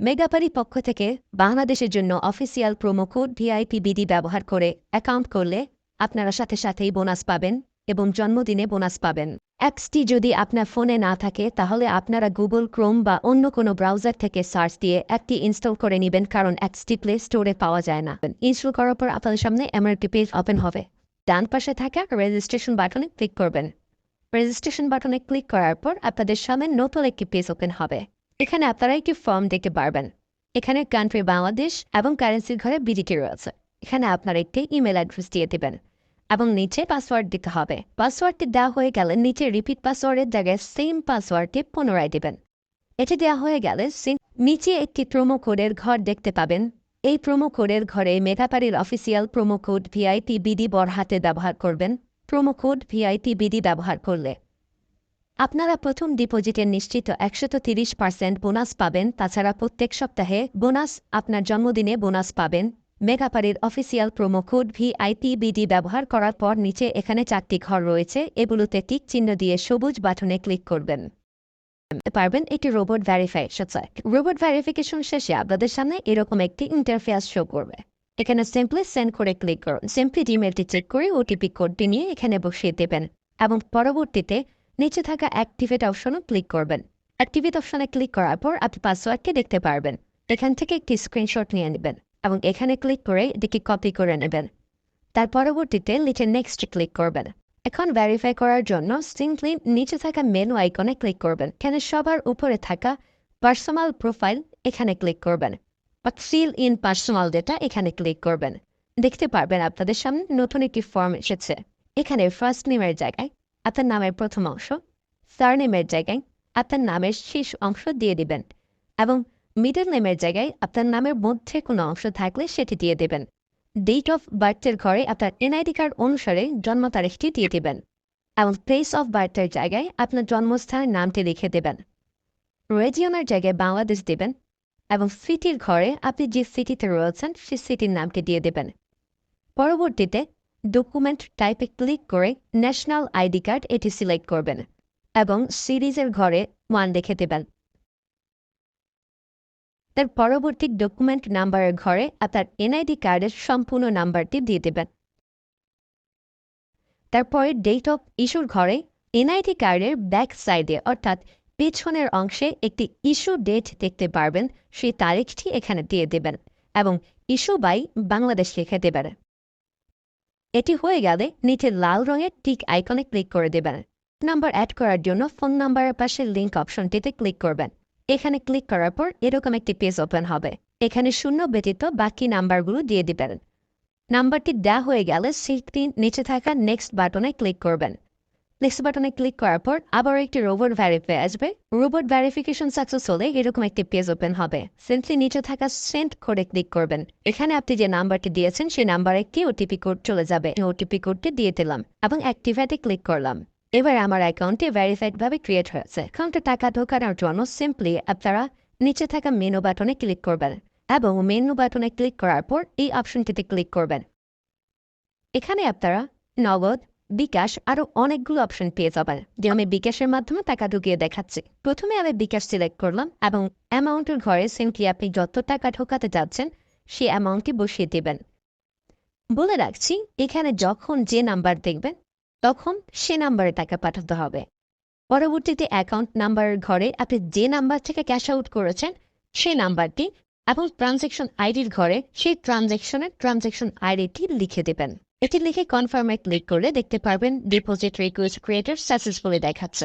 মেগাপারি পক্ষ থেকে বাংলাদেশের জন্য অফিসিয়াল প্রোমো কোড ভিআইপিবিডি ব্যবহার করে অ্যাকাউন্ট করলে আপনারা সাথে সাথেই বোনাস পাবেন এবং জন্মদিনে বোনাস পাবেন। অ্যাপসটি যদি আপনার ফোনে না থাকে তাহলে আপনারা গুগল ক্রোম বা অন্য কোনো ব্রাউজার থেকে সার্চ দিয়ে অ্যাপটি ইনস্টল করে নেবেন, কারণ অ্যাপসটি প্লে স্টোরে পাওয়া যায় না। ইনস্টল করার পর আপনাদের সামনে এমন একটি পেজ ওপেন হবে। ডান পাশে থাকা রেজিস্ট্রেশন বাটনে ক্লিক করবেন। রেজিস্ট্রেশন বাটনে ক্লিক করার পর আপনাদের সামনে নতুন একটি পেজ ওপেন হবে। এখানে আপনারা একটি ফর্ম দেখতে পারবেন। এখানে কান্ট্রি বাংলাদেশ এবং কারেন্সির ঘরে বিডিটি রয়েছে। এখানে আপনারা একটি ইমেল অ্যাড্রেস দিয়ে দেবেন এবং নিচে পাসওয়ার্ড দিতে হবে। পাসওয়ার্ডটি দেওয়া হয়ে গেলে নিচে রিপিট পাসওয়ার্ডের জায়গায় সেম পাসওয়ার্ডটি পুনরায় দেবেন। এটি দেওয়া হয়ে গেলে নিচে একটি প্রোমো কোডের ঘর দেখতে পাবেন। এই প্রোমো কোডের ঘরে মেগাপারির অফিসিয়াল প্রোমো কোড ভিআইপিবিডি বড় হাতে ব্যবহার করবেন। প্রোমো কোড ভিআইপিবিডি ব্যবহার করলে আপনারা প্রথম ডিপোজিটের নিশ্চিত 130% বোনাস পাবেন। তাছাড়া প্রত্যেক সপ্তাহে বোনাস, আপনার জন্মদিনে বোনাস পাবেন। মেগাপারির অফিসিয়াল প্রোমো কোড ভিআইপিবিডি ব্যবহার করার পর নিচে এখানে 4টি ঘর রয়েছে, এগুলোতে টিক চিহ্ন দিয়ে সবুজ বাটনে ক্লিক করবেন। পারবেন এটি রোবট ভেরিফিকেশন। রোবট ভেরিফিকেশন শেষে আপনাদের সামনে এরকম একটি ইন্টারফেস শো করবে। এখানে সিম্পলি সেন্ড করে ক্লিক করুন। সিম্পলি ইমেলটি চেক করে ওটিপি কোডটি নিয়ে এখানে বসিয়ে দেবেন এবং পরবর্তীতে নিচে থাকা অ্যাক্টিভেট অপশনে ক্লিক করবেন। অ্যাক্টিভেট অপশনে ক্লিক করার পর আপনি পাসওয়ার্ডটি দেখতে পারবেন। এখান থেকে একটি স্ক্রিনশট নিয়ে নেবেন এবং এখানে ক্লিক করে এটিকে কপি করে নেবেন। তার পরবর্তীতে নিচে নেক্সট ক্লিক করবেন। এখন ভেরিফাই করার জন্য সিম্পলি নিচে থাকা মেনু আইকনে ক্লিক করবেন। এখানে সবার উপরে থাকা পার্সোনাল প্রোফাইল এখানে ক্লিক করবেন বা ফিল ইন পার্সোনাল ডেটা এখানে ক্লিক করবেন। দেখতে পারবেন আপনাদের সামনে নতুন একটি ফর্ম এসেছে। এখানে ফার্স্ট নেমের জায়গায় আপনার নামের প্রথম অংশ, সারনেমের জায়গায় আপনার নামের শেষ অংশ দিয়ে দিবেন এবং মিডল নেমের জায়গায় আপনার নামের মধ্যে কোনো অংশ থাকলে সেটি দিয়ে দেবেন। ডেট অফ বার্থের ঘরে আপনার এনআইডি কার্ড অনুসারে জন্ম তারিখটি দিয়ে দেবেন এবং প্লেস অফ বার্থের জায়গায় আপনার জন্মস্থানের নামটি লিখে দেবেন। রিজিয়নের জায়গায় বাংলাদেশ দেবেন এবং সিটির ঘরে আপনি যে সিটিতে রয়েছেন সেই সিটির নামটি দিয়ে দেবেন। পরবর্তীতে ডকুমেন্ট টাইপে ক্লিক করে ন্যাশনাল আইডি কার্ড এটি সিলেক্ট করবেন এবং সিরিজের ঘরে 1 লিখে দেবেন। তার পরবর্তী ডকুমেন্ট নাম্বারের ঘরে আপনার এনআইডি কার্ডের সম্পূর্ণ নাম্বারটি দিয়ে দেবেন। তারপরে ডেট অফ ইস্যুর ঘরে এনআইডি কার্ডের ব্যাক সাইডে অর্থাৎ পেছনের অংশে একটি ইস্যু ডেট দেখতে পারবেন, সেই তারিখটি এখানে দিয়ে দেবেন এবং ইস্যু বাই বাংলাদেশ লিখে দেবেন। এটি হয়ে গেলে নিচে লাল রঙের টিক আইকনে ক্লিক করে দেবেন। নাম্বার অ্যাড করার জন্য ফোন নাম্বারের পাশে লিঙ্ক অপশনটিতে ক্লিক করবেন। এখানে ক্লিক করার পর এরকম একটি পেজ ওপেন হবে। এখানে শূন্য ব্যতীত বাকি নাম্বারগুলো দিয়ে দিবেন। নাম্বারটি দেওয়া হয়ে গেলে সেটি নিচে থাকা নেক্সট বাটনে ক্লিক করবেন। নেক্সট বাটনে ক্লিক করার পর আবার একটি রোবট ভেরিফাই আসবে। রোবট ভেরিফিকেশন সাকসেস হলে এরকম একটি পেজ ওপেন হবে। সিম্পলি নিচে থাকা সেন্ড কোডে ক্লিক করবেন। এখানে আপনি যে নাম্বারটি দিয়েছেন সেই নাম্বারে একটি ওটিপি কোড চলে যাবে। ওটিপি কোডটি দিয়ে দিলাম এবং অ্যাক্টিভেটে ক্লিক করলাম। এবার আমার অ্যাকাউন্টটি ভেরিফাইডভাবে ক্রিয়েট হয়েছে। অ্যাকাউন্টে টাকা ঢোকানোর জন্য সিম্পলি আপনারা নিচে থাকা মেনু বাটনে ক্লিক করবেন এবং মেনু বাটনে ক্লিক করার পর এই অপশনটিতে ক্লিক করবেন। এখানে আপনারা নগদ, বিকাশ আরও অনেকগুলো অপশন পেয়ে যাবেন। যে আমি বিকাশের মাধ্যমে টাকা ঢুকিয়ে দেখাচ্ছি। প্রথমে আমি বিকাশ সিলেক্ট করলাম এবং অ্যামাউন্টের ঘরে সিম্পলি আপনি যত টাকা ঢোকাতে যাচ্ছেন সেই অ্যামাউন্টটি বসিয়ে দেবেন। বলে রাখছি, এখানে যখন যে নাম্বার দেখবেন তখন সে নাম্বারে টাকা পাঠাতে হবে। পরবর্তীতে অ্যাকাউন্ট নাম্বারের ঘরে আপনি যে নাম্বার থেকে ক্যাশ আউট করেছেন সেই নাম্বারটি এবং ট্রানজ্যাকশন আইডির ঘরে সেই ট্রানজ্যাকশন আইডিটি লিখে দেবেন। এটি লিখে কনফার্মে ক্লিক করলে দেখতে পারবেন ডিপোজিট রিকোয়েস্ট ক্রিয়েটেড সাকসেসফুলি দেখাচ্ছে।